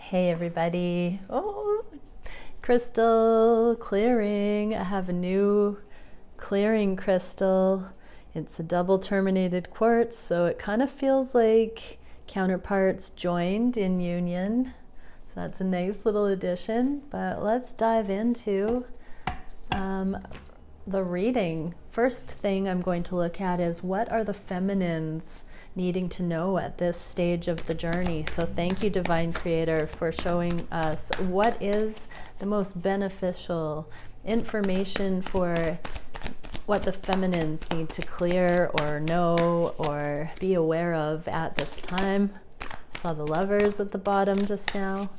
Hey everybody. Oh, crystal clearing. I have a new clearing crystal. It's a double terminated quartz, so it kind of feels like counterparts joined in union. So that's a nice little addition. But let's dive into the reading. First thing I'm going to look at is what are the feminines needing to know at this stage of the journey. So thank you, Divine Creator, for showing us what is the most beneficial information for what the feminines need to clear or know or be aware of at this time. I saw the Lovers at the bottom just now.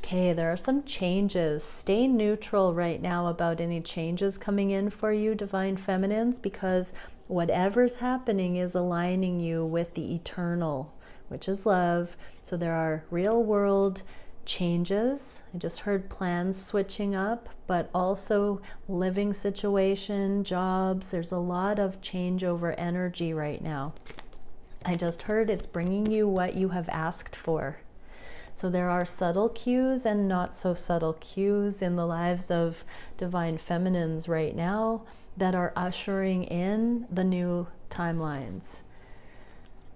Okay, there are some changes. Stay neutral right now about any changes coming in for you, Divine Feminines, because whatever's happening is aligning you with the eternal, which is love. So there are real world changes. I just heard plans switching up, but also living situation, jobs. There's a lot of changeover energy right now. I just heard it's bringing you what you have asked for. So there are subtle cues and not so subtle cues in the lives of Divine Feminines right now that are ushering in the new timelines.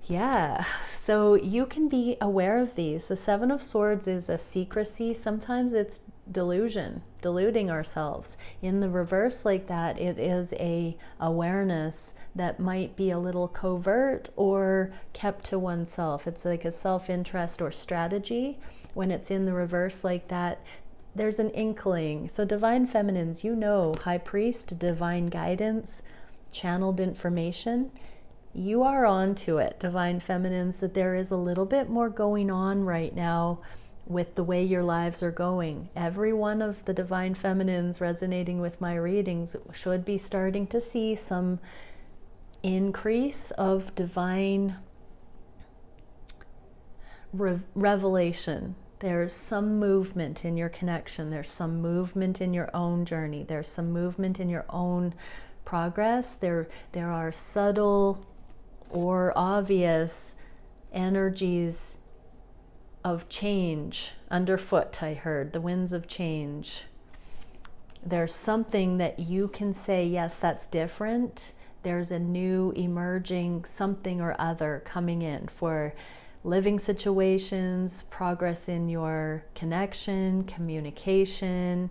Yeah, so you can be aware of these. The Seven of Swords is a secrecy. Sometimes it's delusion, deluding ourselves. In the reverse like that, it is a awareness that might be a little covert or kept to oneself. It's like a self-interest or strategy. When it's in the reverse like that, there's an inkling. So Divine Feminines, you know, High Priest, divine guidance, channeled information. You are onto it, Divine Feminines, that there is a little bit more going on right now with the way your lives are going. Every one of the Divine Feminines resonating with my readings should be starting to see some increase of divine revelation. There's some movement in your connection. There's some movement in your own journey. There's some movement in your own progress. There are subtle or obvious energies of change underfoot. I heard the winds of change. There's something that you can say, yes, that's different. There's a new emerging something or other coming in for living situations, progress in your connection, communication,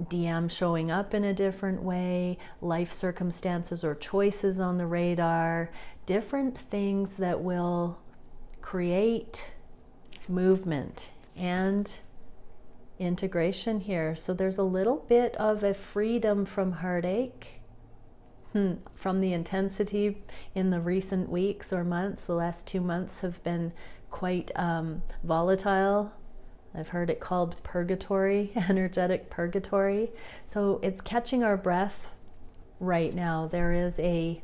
DM showing up in a different way, life circumstances or choices on the radar, different things that will create movement and integration here. So there's a little bit of a freedom from heartache, from the intensity in the recent weeks or months. The last 2 months have been quite volatile. I've heard it called purgatory, energetic purgatory. So it's catching our breath right now. There is a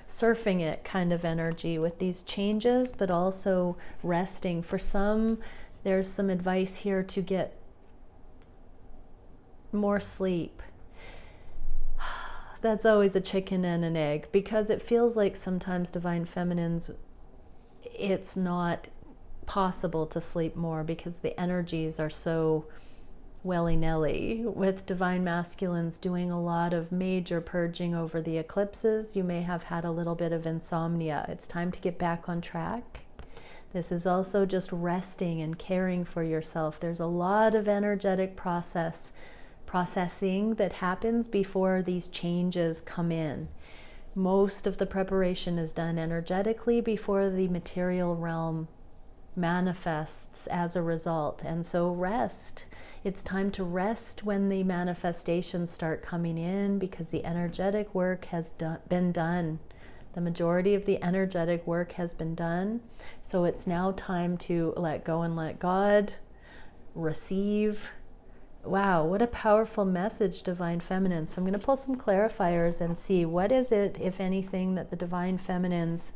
surfing it kind of energy with these changes, but also resting. For some, there's some advice here to get more sleep. That's always a chicken and an egg, because it feels like sometimes Divine Feminines, it's not possible to sleep more because the energies are so willy-nilly. With Divine Masculines doing a lot of major purging over the eclipses, you may have had a little bit of insomnia. It's time to get back on track. This is also just resting and caring for yourself. There's a lot of energetic processing that happens before these changes come in. Most of the preparation is done energetically before the material realm manifests as a result. And so rest. It's time to rest when the manifestations start coming in, because the energetic work has been done. The majority of the energetic work has been done. So it's now time to let go and let God, receive. Wow, what a powerful message, Divine Feminine. So I'm going to pull some clarifiers and see what is it, if anything, that the Divine Feminines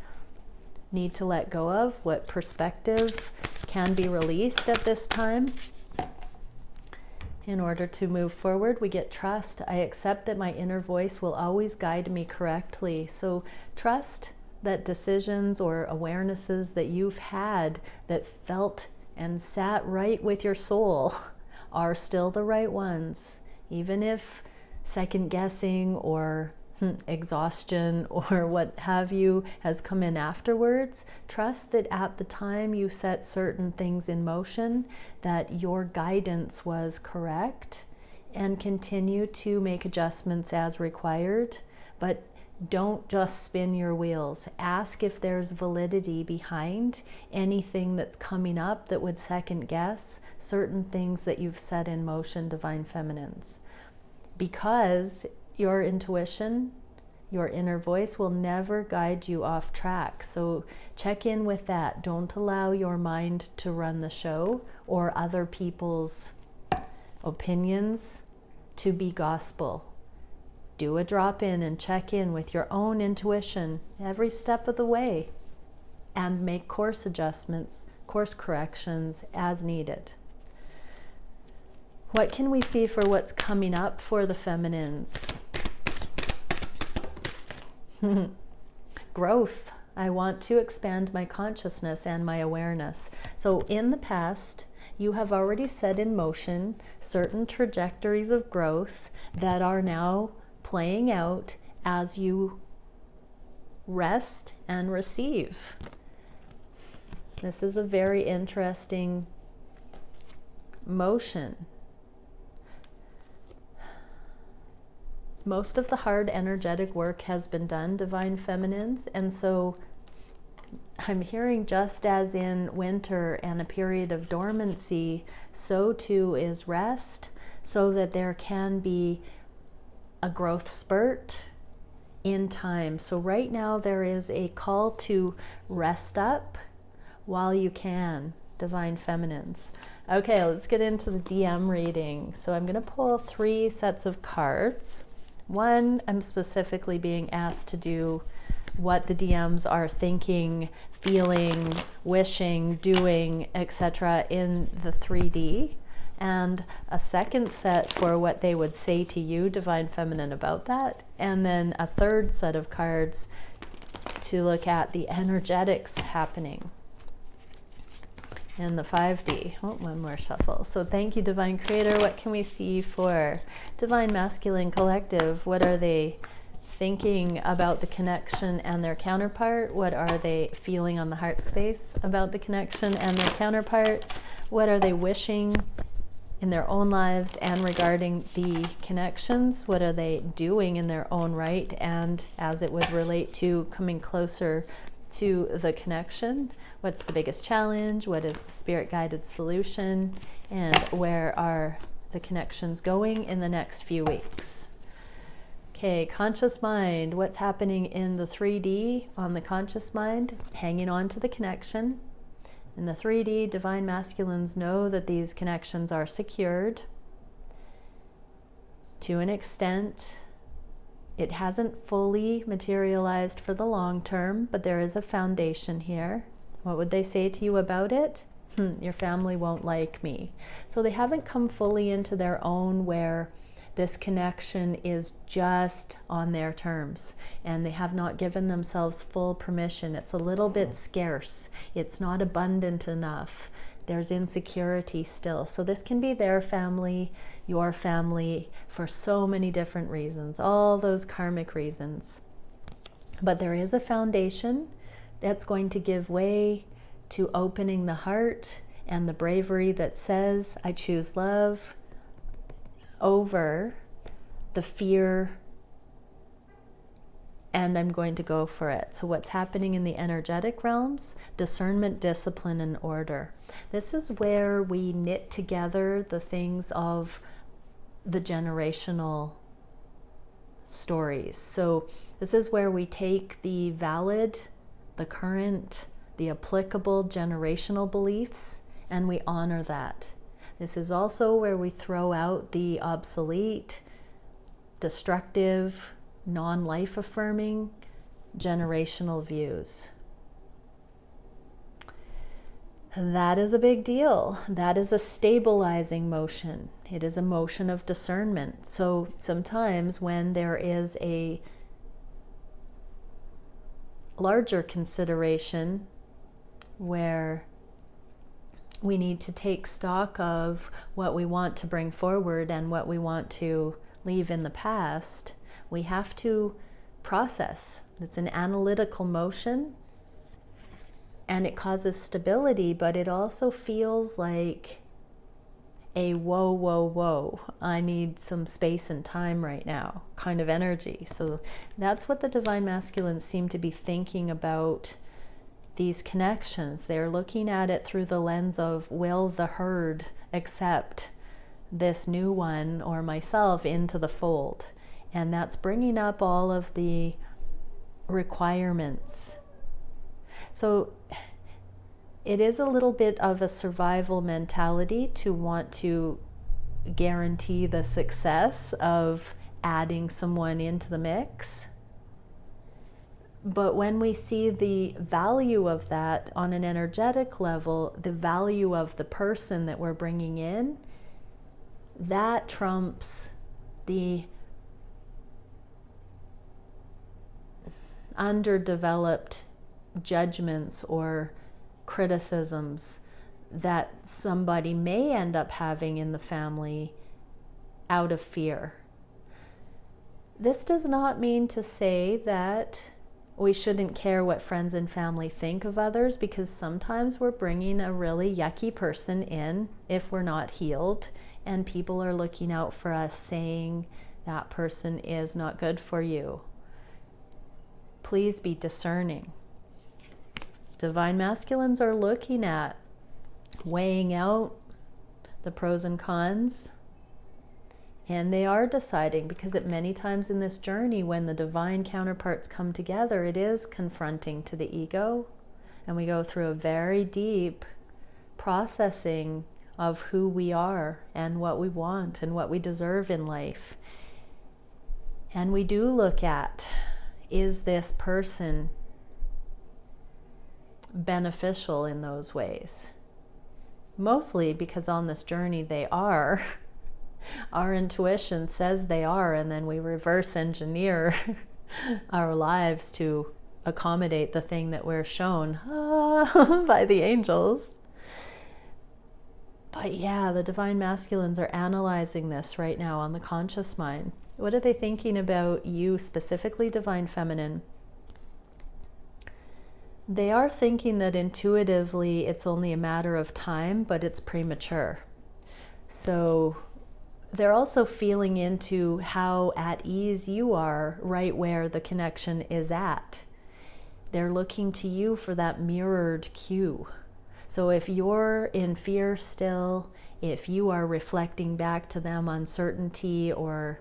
need to let go of, what perspective can be released at this time. In order to move forward, we get trust. I accept that my inner voice will always guide me correctly. So trust that decisions or awarenesses that you've had that felt and sat right with your soul are still the right ones, even if second guessing or exhaustion or what have you has come in afterwards. Trust that at the time you set certain things in motion, that your guidance was correct, and continue to make adjustments as required. But don't just spin your wheels. Ask if there's validity behind anything that's coming up that would second guess certain things that you've set in motion, Divine Feminines. Because your intuition, your inner voice will never guide you off track. So check in with that. Don't allow your mind to run the show or other people's opinions to be gospel. Do a drop in and check in with your own intuition every step of the way, and make course adjustments, course corrections as needed. What can we see for what's coming up for the feminines? Growth. I want to expand my consciousness and my awareness. So in the past, you have already set in motion certain trajectories of growth that are now playing out as you rest and receive. This is a very interesting motion. Most of the hard energetic work has been done, Divine Feminines, and so I'm hearing, just as in winter and a period of dormancy, so too is rest, so that there can be a growth spurt in time. So right now there is a call to rest up while you can, Divine Feminines. Okay, let's get into the DM reading. So I'm going to pull 3 sets of cards. One, I'm specifically being asked to do what the DMs are thinking, feeling, wishing, doing, etc. in the 3D. And a second set for what they would say to you, Divine Feminine, about that. And then a third set of cards to look at the energetics happening in the 5D. Oh, one more shuffle. So thank you, Divine Creator. What can we see for Divine Masculine Collective? What are they thinking about the connection and their counterpart? What are they feeling on the heart space about the connection and their counterpart? What are they wishing in their own lives and regarding the connections? What are they doing in their own right and as it would relate to coming closer to the connection? What's the biggest challenge? What is the spirit-guided solution? And where are the connections going in the next few weeks? Okay, conscious mind. What's happening in the 3D on the conscious mind? Hanging on to the connection. In the 3D, Divine Masculines know that these connections are secured to an extent. It hasn't fully materialized for the long term, but there is a foundation here. What would they say to you about it? Your family won't like me. So they haven't come fully into their own, where this connection is just on their terms, and they have not given themselves full permission. It's a little bit scarce. It's not abundant enough. There's insecurity still. So this can be their family, your family, for so many different reasons, all those karmic reasons. But there is a foundation that's going to give way to opening the heart and the bravery that says, I choose love over the fear, and I'm going to go for it. So what's happening in the energetic realms? Discernment, discipline, and order. This is where we knit together the things of the generational stories. So this is where we take the valid, the current, the applicable generational beliefs, and we honor that. This is also where we throw out the obsolete, destructive, non-life affirming generational views. And that is a big deal. That is a stabilizing motion. It is a motion of discernment. So sometimes when there is a larger consideration where we need to take stock of what we want to bring forward and what we want to leave in the past. We have to process. It's an analytical motion, and it causes stability, but it also feels like a whoa, whoa, whoa, I need some space and time right now kind of energy. So that's what the Divine Masculines seem to be thinking about these connections. They're looking at it through the lens of, will the herd accept this new one or myself into the fold? And that's bringing up all of the requirements. So it is a little bit of a survival mentality to want to guarantee the success of adding someone into the mix. But when we see the value of that on an energetic level, the value of the person that we're bringing in, that trumps the underdeveloped judgments or criticisms that somebody may end up having in the family out of fear. This does not mean to say that we shouldn't care what friends and family think of others, because sometimes we're bringing a really yucky person in if we're not healed, and people are looking out for us saying that person is not good for you. Please be discerning. Divine Masculines are looking at weighing out the pros and cons, and they are deciding, because at many times in this journey when the divine counterparts come together, it is confronting to the ego, and we go through a very deep processing of who we are and what we want and what we deserve in life. And we do look at, is this person beneficial in those ways? Mostly because on this journey they are. Our intuition says they are, and then we reverse engineer our lives to accommodate the thing that we're shown by the angels. But yeah, the Divine Masculines are analyzing this right now on the conscious mind. What are they thinking about you specifically, Divine Feminine? They are thinking that intuitively it's only a matter of time, but it's premature. So they're also feeling into how at ease you are right where the connection is at. They're looking to you for that mirrored cue. So if you're in fear still, if you are reflecting back to them uncertainty or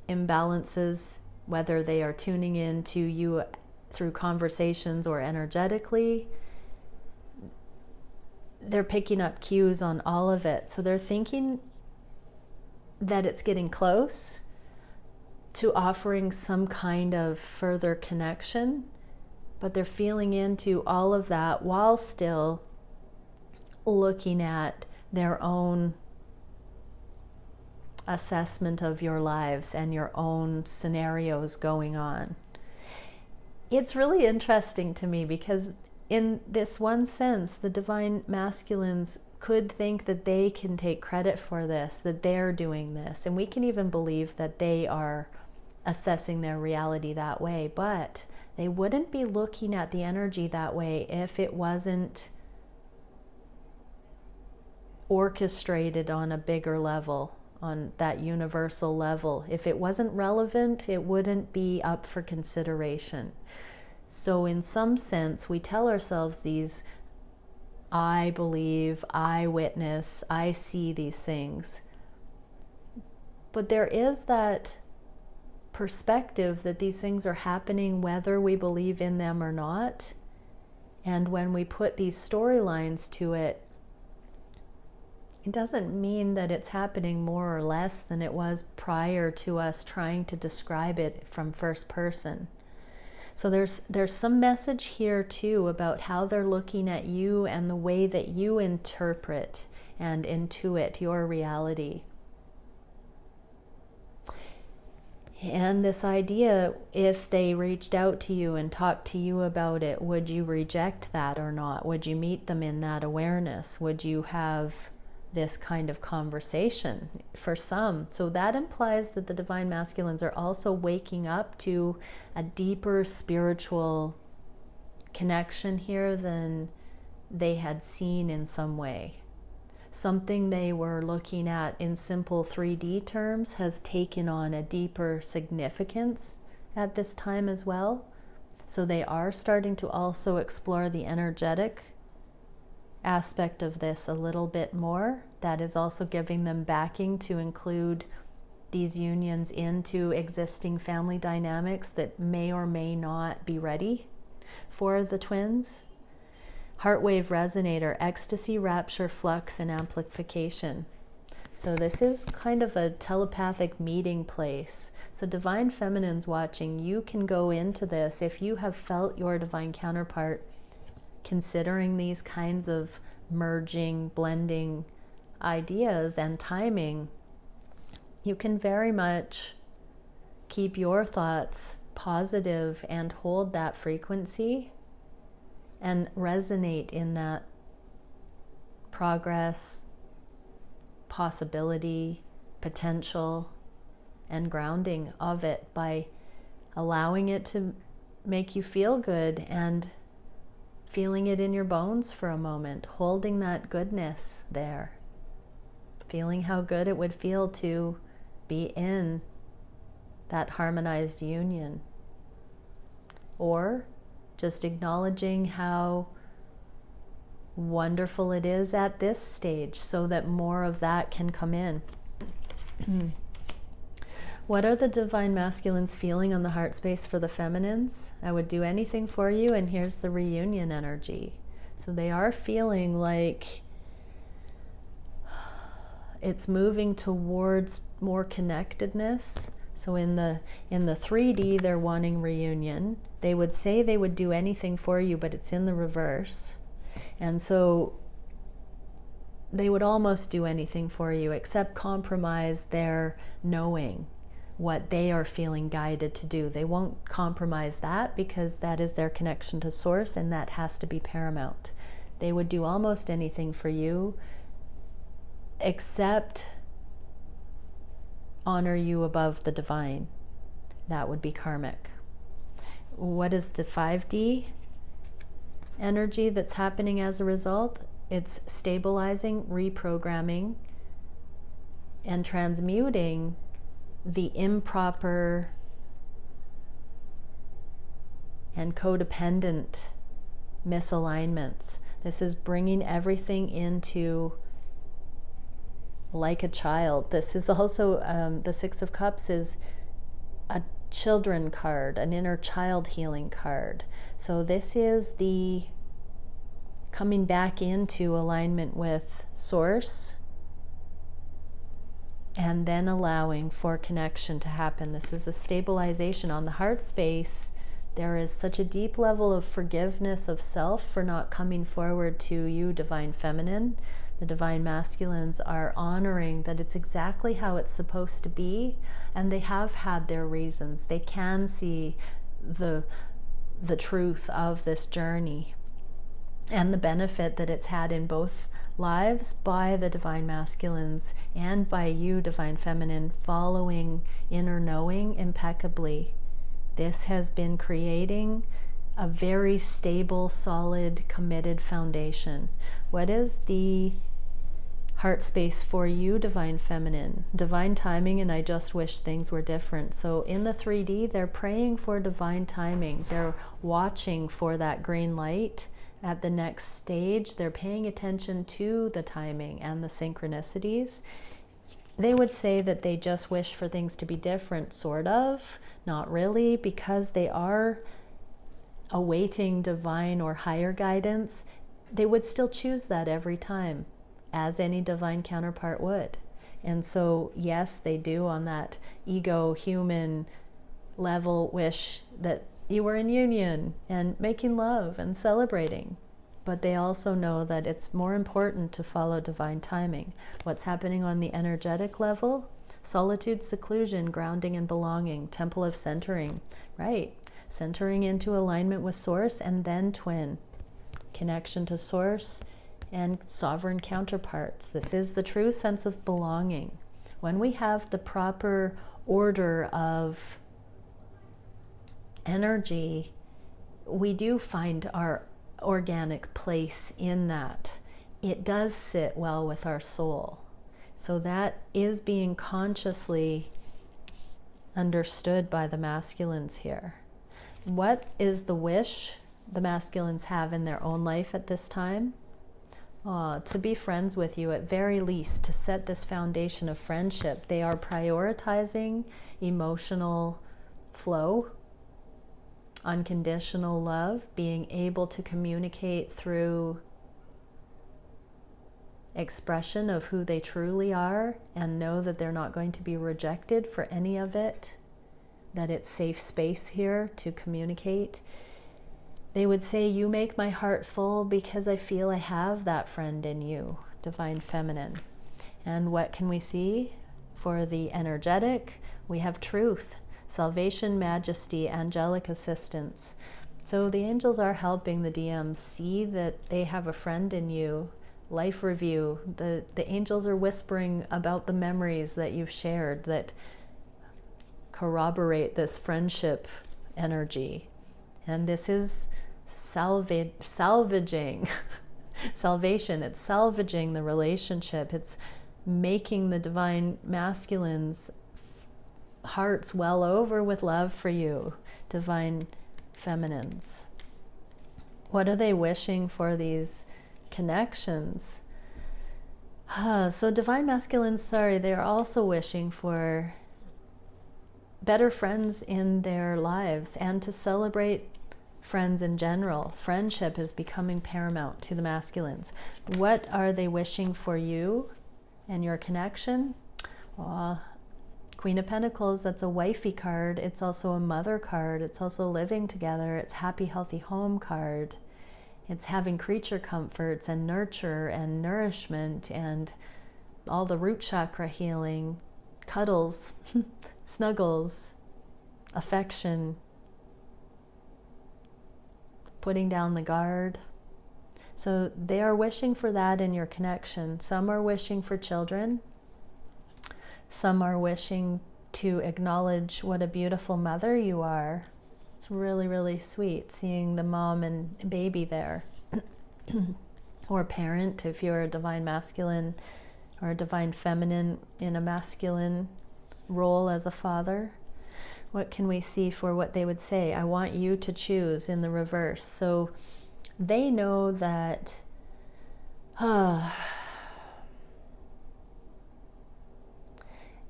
imbalances, whether they are tuning in to you through conversations or energetically, they're picking up cues on all of it. So they're thinking that it's getting close to offering some kind of further connection, but they're feeling into all of that while still looking at their own assessment of your lives and your own scenarios going on. It's really interesting to me because in this one sense, the Divine Masculines could think that they can take credit for this, that they're doing this, and we can even believe that they are assessing their reality that way, but they wouldn't be looking at the energy that way if it wasn't orchestrated on a bigger level, on that universal level. If it wasn't relevant, it wouldn't be up for consideration. So in some sense, we tell ourselves these I believe, I witness, I see these things. But there is that perspective that these things are happening whether we believe in them or not. And when we put these storylines to it, it doesn't mean that it's happening more or less than it was prior to us trying to describe it from first person. So there's some message here too about how they're looking at you and the way that you interpret and intuit your reality. And this idea, if they reached out to you and talked to you about it, would you reject that or not? Would you meet them in that awareness? Would you have this kind of conversation for some? So that implies that the divine masculines are also waking up to a deeper spiritual connection here than they had seen in some way. Something they were looking at in simple 3D terms has taken on a deeper significance at this time as well. So they are starting to also explore the energetic aspect of this a little bit more. That is also giving them backing to include these unions into existing family dynamics that may or may not be ready for the twins. Heartwave resonator, ecstasy, rapture, flux, and amplification. So this is kind of a telepathic meeting place. So divine feminines watching, you can go into this if you have felt your divine counterpart considering these kinds of merging, blending ideas and timing. You can very much keep your thoughts positive and hold that frequency and resonate in that progress, possibility, potential, and grounding of it by allowing it to make you feel good and feeling it in your bones for a moment, holding that goodness there, feeling how good it would feel to be in that harmonized union. Or just acknowledging how wonderful it is at this stage so that more of that can come in. What are the divine masculines feeling on the heart space for the feminines? I would do anything for you, and here's the reunion energy. So they are feeling like it's moving towards more connectedness. So in the 3D, they're wanting reunion. They would say they would do anything for you, but it's in the reverse. And so they would almost do anything for you except compromise their knowing what they are feeling guided to do. They won't compromise that because that is their connection to source, and that has to be paramount. They would do almost anything for you except honor you above the divine. That would be karmic. What is the 5D energy that's happening as a result? It's stabilizing, reprogramming, and transmuting the improper and codependent misalignments. This is bringing everything into like a child. This is also, the 6 of Cups is a children card, an inner child healing card. So this is the coming back into alignment with source and then allowing for connection to happen. This is a stabilization on the heart space. There is such a deep level of forgiveness of self for not coming forward to you, divine feminine. The divine masculines are honoring that it's exactly how it's supposed to be, and they have had their reasons. They can see the truth of this journey and the benefit that it's had in both lives by the divine masculines and by you, divine feminine, following inner knowing impeccably. This has been creating a very stable, solid, committed foundation. What is the heart space for you, divine feminine? Divine timing, and I just wish things were different. So in the 3D, they're praying for divine timing. They're watching for that green light at the next stage. They're paying attention to the timing and the synchronicities. They would say that they just wish for things to be different, sort of, not really, because they are awaiting divine or higher guidance. They would still choose that every time, as any divine counterpart would. And so, yes, they do on that ego, human level wish that you were in union and making love and celebrating. But they also know that it's more important to follow divine timing. What's happening on the energetic level? Solitude, seclusion, grounding and belonging. Temple of centering. Right. Centering into alignment with source and then twin. Connection to source and sovereign counterparts. This is the true sense of belonging. When we have the proper order of energy, we do find our organic place in that. It does sit well with our soul. So that is being consciously understood by the masculines here. What is the wish the masculines have in their own life at this time? To be friends with you, at very least, to set this foundation of friendship. They are prioritizing emotional flow, unconditional love, being able to communicate through expression of who they truly are and know that they're not going to be rejected for any of it, that it's safe space here to communicate. They would say, you make my heart full because I feel I have that friend in you, divine feminine. And what can we see for the energetic? We have truth, salvation, majesty, angelic assistance. So the angels are helping the DMs see that they have a friend in you. Life review, the angels are whispering about the memories that you've shared that corroborate this friendship energy. And this is salvaging salvation. It's salvaging the relationship. It's making the divine masculines' hearts well over with love for you, divine feminines. What are they wishing for these connections? So divine masculines, they're also wishing for better friends in their lives and to celebrate friends in general. Friendship is becoming paramount to the masculines. What are they wishing for you and your connection? Queen of Pentacles, that's a wifey card. It's also a mother card. It's also living together. It's happy, healthy home card. It's having creature comforts and nurture and nourishment and all the root chakra healing, cuddles, snuggles, affection, putting down the guard. So they are wishing for that in your connection. Some are wishing for children. Some are wishing to acknowledge what a beautiful mother you are. It's really, really sweet seeing the mom and baby there. Or parent, if you're a divine masculine or a divine feminine in a masculine role as a father. What can we see for what they would say? I want you to choose in the reverse. So they know that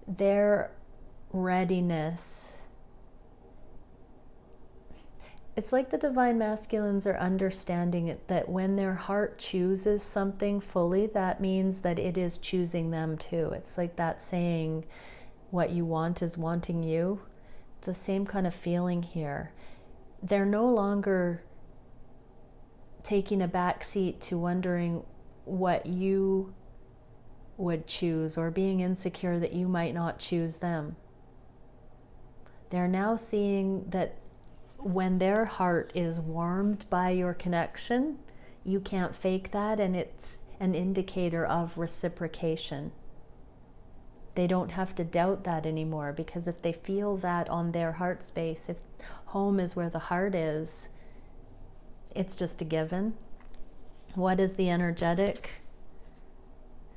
their readiness, it's like the divine masculines are understanding it, that when their heart chooses something fully, that means that it is choosing them too. It's like that saying, what you want is wanting you. The same kind of feeling here. They're no longer taking a back seat to wondering what you would choose or being insecure that you might not choose them. They're now seeing that when their heart is warmed by your connection, you can't fake that, and it's an indicator of reciprocation. They don't have to doubt that anymore, because if they feel that on their heart space, if home is where the heart is, it's just a given. What is the energetic?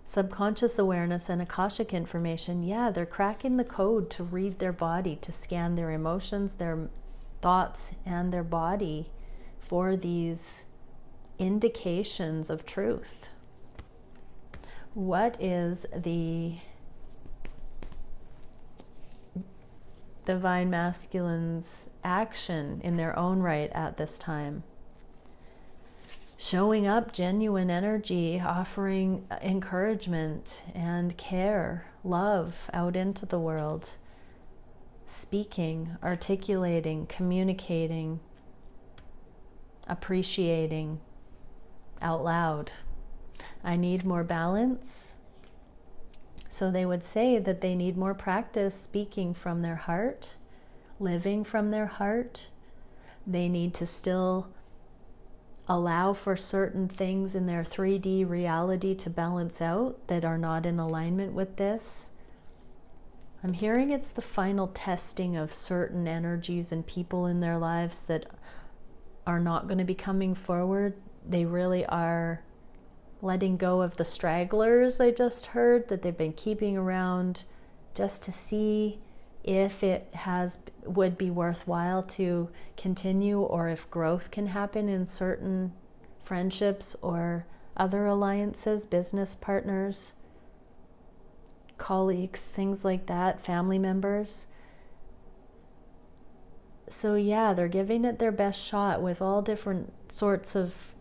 Subconscious awareness and Akashic information. Yeah, they're cracking the code to read their body, to scan their emotions, their thoughts, and their body for these indications of truth. What is the divine masculine's action in their own right at this time? Showing up genuine energy, offering encouragement and care, love out into the world, speaking, articulating, communicating, appreciating out loud. I need more balance. So they would say that they need more practice speaking from their heart, living from their heart. They need to still allow for certain things in their 3D reality to balance out that are not in alignment with this. I'm hearing it's the final testing of certain energies and people in their lives that are not going to be coming forward. They really are letting go of the stragglers, I just heard, that they've been keeping around just to see if it would be worthwhile to continue, or if growth can happen in certain friendships or other alliances, business partners, colleagues, things like that, family members. So yeah, they're giving it their best shot with all different sorts of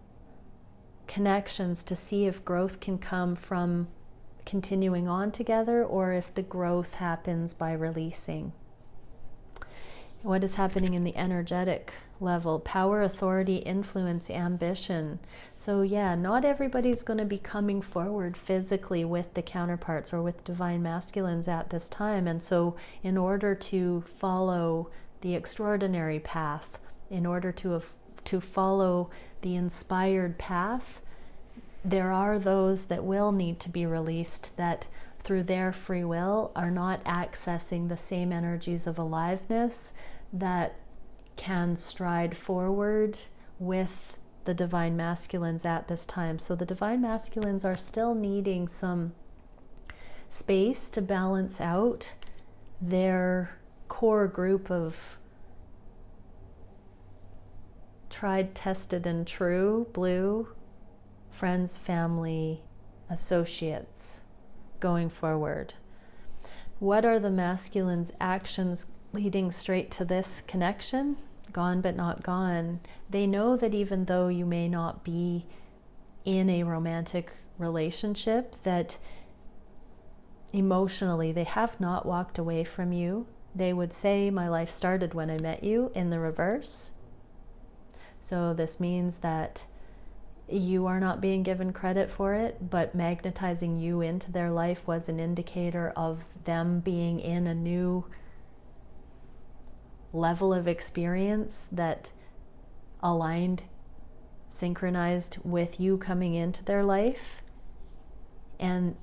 connections to see if growth can come from continuing on together, or if the growth happens by releasing. What is happening in the energetic level? Power, authority, influence, ambition. So yeah, not everybody's going to be coming forward physically with the counterparts or with divine masculines at this time. And so in order to follow the extraordinary path, in order to follow the inspired path, there are those that will need to be released that through their free will are not accessing the same energies of aliveness that can stride forward with the divine masculines at this time. So the divine masculines are still needing some space to balance out their core group of tried, tested, and true blue friends, family, associates going forward. What are the masculine's actions leading straight to this connection? Gone but not gone. They know that even though you may not be in a romantic relationship, that emotionally they have not walked away from you. They would say, my life started when I met you, in the reverse. So this means that you are not being given credit for it, but magnetizing you into their life was an indicator of them being in a new level of experience that aligned, synchronized with you coming into their life. And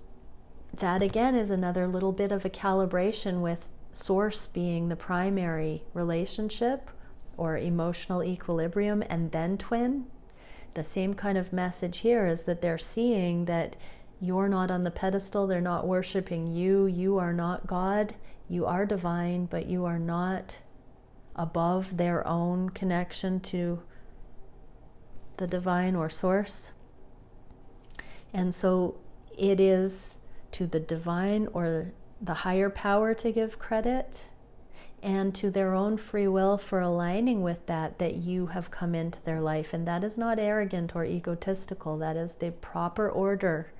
that again is another little bit of a calibration, with source being the primary relationship or emotional equilibrium, and then twin. The same kind of message here is that they're seeing that you're not on the pedestal, they're not worshiping you, you are not God, you are divine, but you are not above their own connection to the divine or source. And so it is to the divine or the higher power to give credit, and to their own free will for aligning with that you have come into their life. And that is not arrogant or egotistical. That is the proper order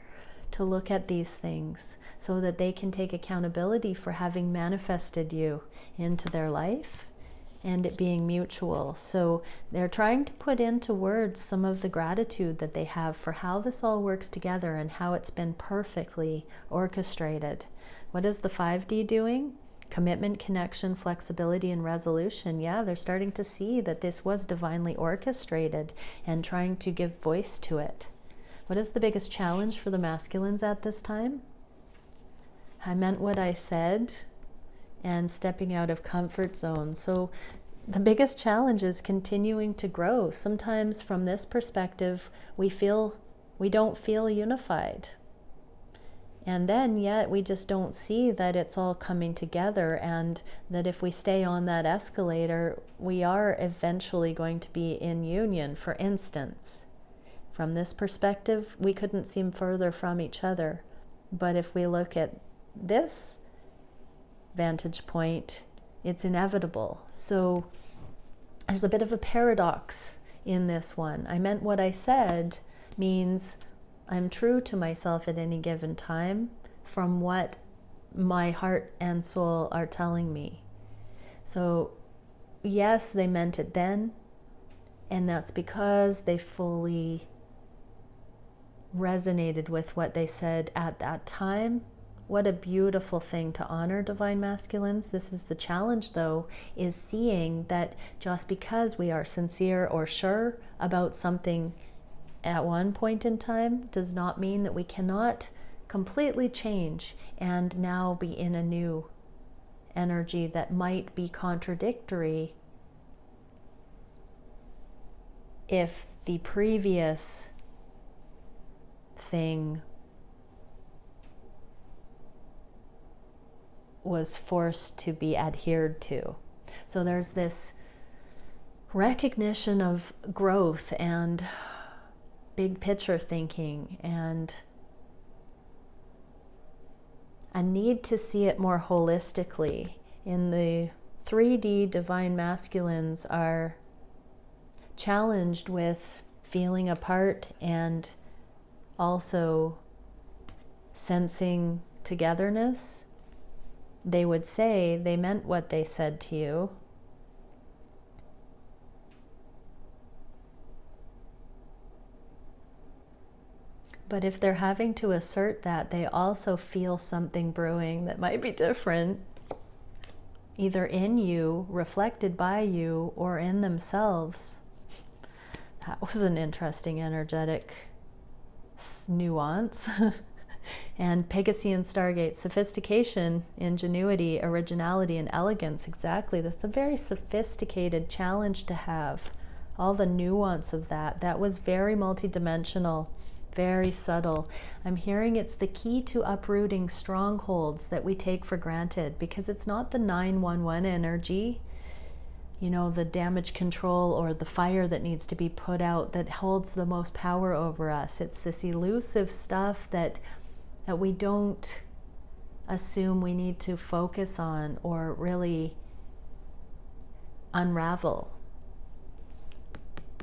to look at these things, so that they can take accountability for having manifested you into their life, and it being mutual. So they're trying to put into words some of the gratitude that they have for how this all works together and how it's been perfectly orchestrated. What is the 5D doing? Commitment, connection, flexibility, and resolution. Yeah, they're starting to see that this was divinely orchestrated and trying to give voice to it. What is the biggest challenge for the masculines at this time? I meant what I said, and stepping out of comfort zone. So the biggest challenge is continuing to grow. Sometimes from this perspective, we don't feel unified. And then yet we just don't see that it's all coming together, and that if we stay on that escalator, we are eventually going to be in union. For instance, from this perspective, we couldn't seem further from each other. But if we look at this vantage point, it's inevitable. So there's a bit of a paradox in this one. I meant what I said means I'm true to myself at any given time from what my heart and soul are telling me. So yes, they meant it then, and that's because they fully resonated with what they said at that time, What a beautiful thing to honor divine masculines. This is the challenge, though, is seeing that just because we are sincere or sure about something at one point in time does not mean that we cannot completely change and now be in a new energy that might be contradictory if the previous thing was forced to be adhered to. So there's this recognition of growth and big picture thinking and a need to see it more holistically. In the 3D, divine masculines are challenged with feeling apart and also sensing togetherness. They would say they meant what they said to you. But if they're having to assert that, they also feel something brewing that might be different, either in you, reflected by you, or in themselves. That was an interesting energetic nuance. And Pegasian Stargate, sophistication, ingenuity, originality, and elegance. Exactly. That's a very sophisticated challenge to have. All the nuance of that. That was very multidimensional, very subtle. I'm hearing it's the key to uprooting strongholds that we take for granted, because it's not the 911 energy, you know, the damage control or the fire that needs to be put out that holds the most power over us. It's this elusive stuff that we don't assume we need to focus on or really unravel.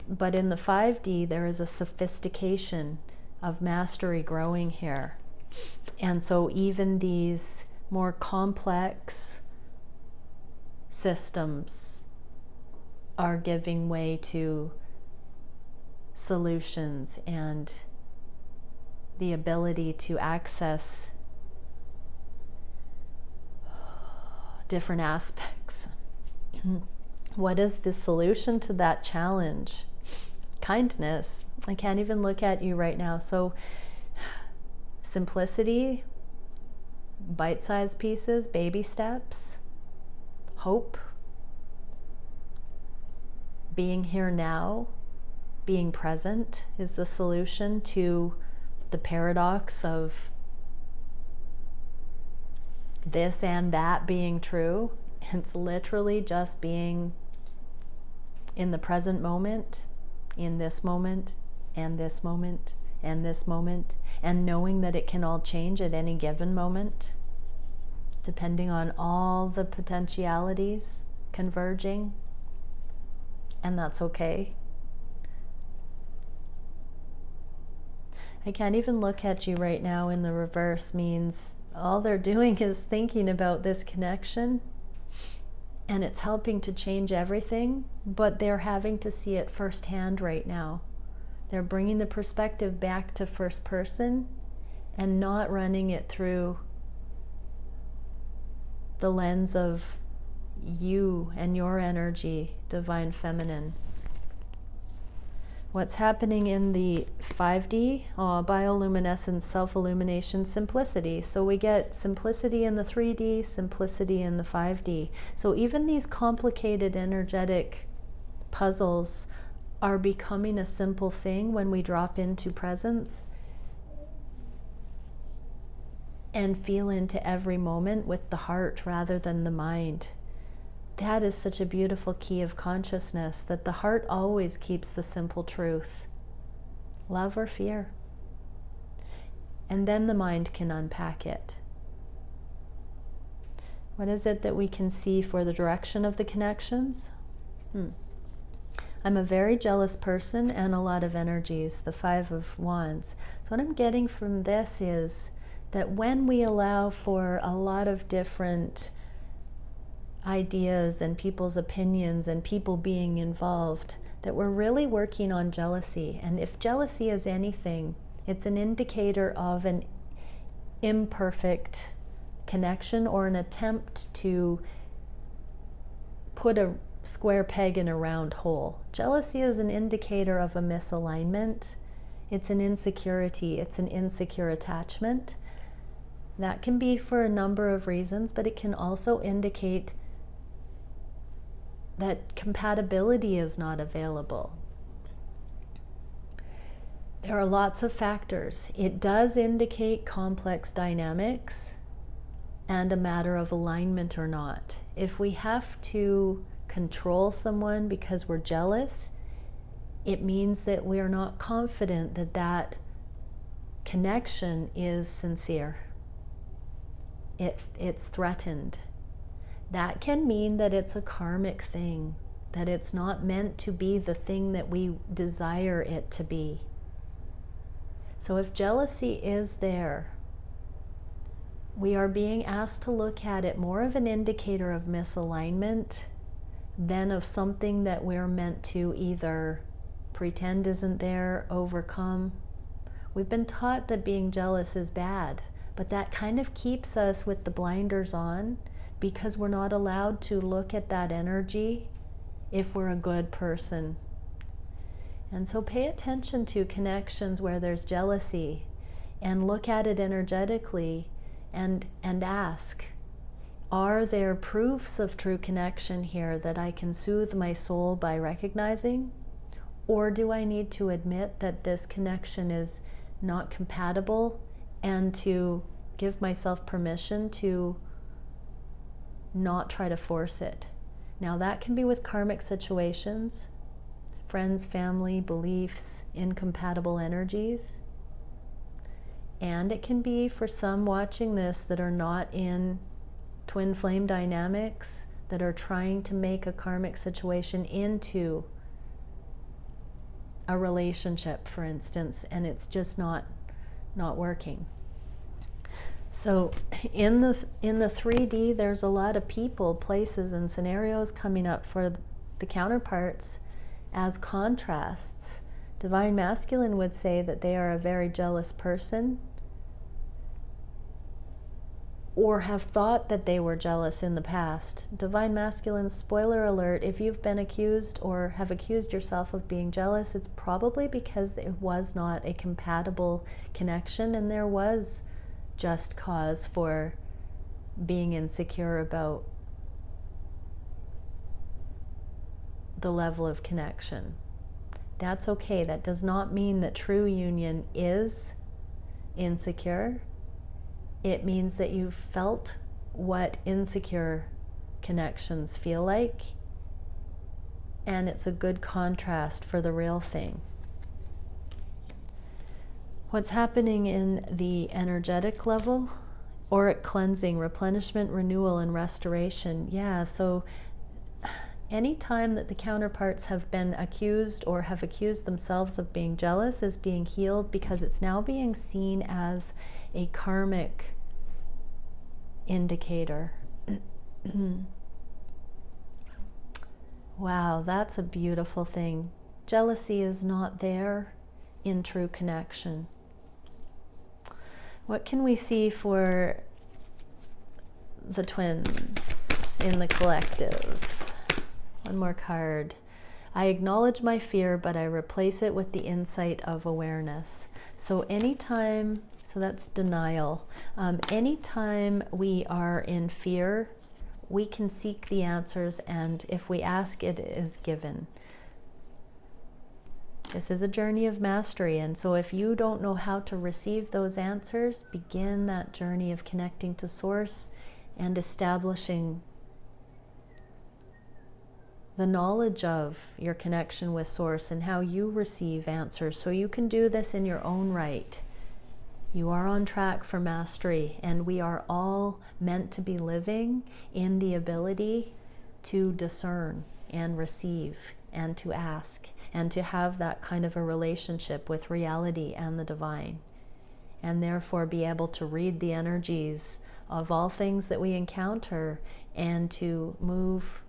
But in the 5D, there is a sophistication of mastery growing here. And so even these more complex systems are giving way to solutions and the ability to access different aspects. What is the solution to that challenge? Kindness. I can't even look at you right now. So simplicity, bite-sized pieces, baby steps, hope, being here now, being present is the solution to the paradox of this and that being true. It's literally just being in the present moment, in this moment, and this moment, and this moment, and knowing that it can all change at any given moment, depending on all the potentialities converging, and that's okay. I can't even look at you right now in the reverse means all they're doing is thinking about this connection, and it's helping to change everything, but they're having to see it firsthand right now. They're bringing the perspective back to first person and not running it through the lens of you and your energy, divine feminine. What's happening in the 5D? Bioluminescence, self-illumination, simplicity. So we get simplicity in the 3D, simplicity in the 5D. So even these complicated energetic puzzles are becoming a simple thing when we drop into presence and feel into every moment with the heart rather than the mind. That is such a beautiful key of consciousness, that the heart always keeps the simple truth, love or fear. And then the mind can unpack it. What is it that we can see for the direction of the connections? I'm a very jealous person and a lot of energies, the 5 of Wands. So what I'm getting from this is that when we allow for a lot of different ideas and people's opinions and people being involved, that we're really working on jealousy. And if jealousy is anything, it's an indicator of an imperfect connection or an attempt to put a square peg in a round hole. Jealousy is an indicator of a misalignment. It's an insecurity. It's an insecure attachment. That can be for a number of reasons, but it can also indicate that compatibility is not available. There are lots of factors. It does indicate complex dynamics and a matter of alignment or not. If we have to control someone because we're jealous, it means that we are not confident that that connection is sincere. It's threatened. That can mean that it's a karmic thing, that it's not meant to be the thing that we desire it to be. So if jealousy is there, we are being asked to look at it more of an indicator of misalignment than of something that we're meant to either pretend isn't there, overcome. We've been taught that being jealous is bad, but that kind of keeps us with the blinders on because we're not allowed to look at that energy if we're a good person. And so pay attention to connections where there's jealousy and look at it energetically and ask, are there proofs of true connection here that I can soothe my soul by recognizing? Or do I need to admit that this connection is not compatible and to give myself permission to not try to force it? Now that can be with karmic situations, friends, family, beliefs, incompatible energies. And it can be for some watching this that are not in twin flame dynamics, that are trying to make a karmic situation into a relationship, for instance, and it's just not working. So in the 3D, there's a lot of people, places, and scenarios coming up for the counterparts as contrasts. Divine Masculine would say that they are a very jealous person, or have thought that they were jealous in the past. Divine Masculine, spoiler alert, if you've been accused or have accused yourself of being jealous, it's probably because it was not a compatible connection and there was just cause for being insecure about the level of connection. That's okay. That does not mean that true union is insecure. It means that you've felt what insecure connections feel like, and it's a good contrast for the real thing. What's happening in the energetic level? Auric cleansing, replenishment, renewal, and restoration. Yeah, so anytime that the counterparts have been accused or have accused themselves of being jealous is being healed, because it's now being seen as a karmic indicator. Wow, that's a beautiful thing. Jealousy is not there in true connection. What can we see for the twins in the collective? One more card. I acknowledge my fear, but I replace it with the insight of awareness. So anytime, so that's denial. Anytime we are in fear, we can seek the answers, and if we ask, it is given. This is a journey of mastery, and so if you don't know how to receive those answers, begin that journey of connecting to Source and establishing the knowledge of your connection with Source and how you receive answers, so you can do this in your own right. You are on track for mastery, and we are all meant to be living in the ability to discern and receive and to ask and to have that kind of a relationship with reality and the divine, and therefore be able to read the energies of all things that we encounter and to move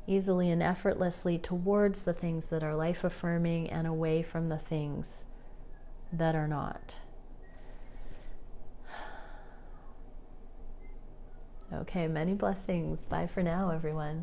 easily and effortlessly towards the things that are life affirming and away from the things that are not. Okay, many blessings. Bye for now, everyone.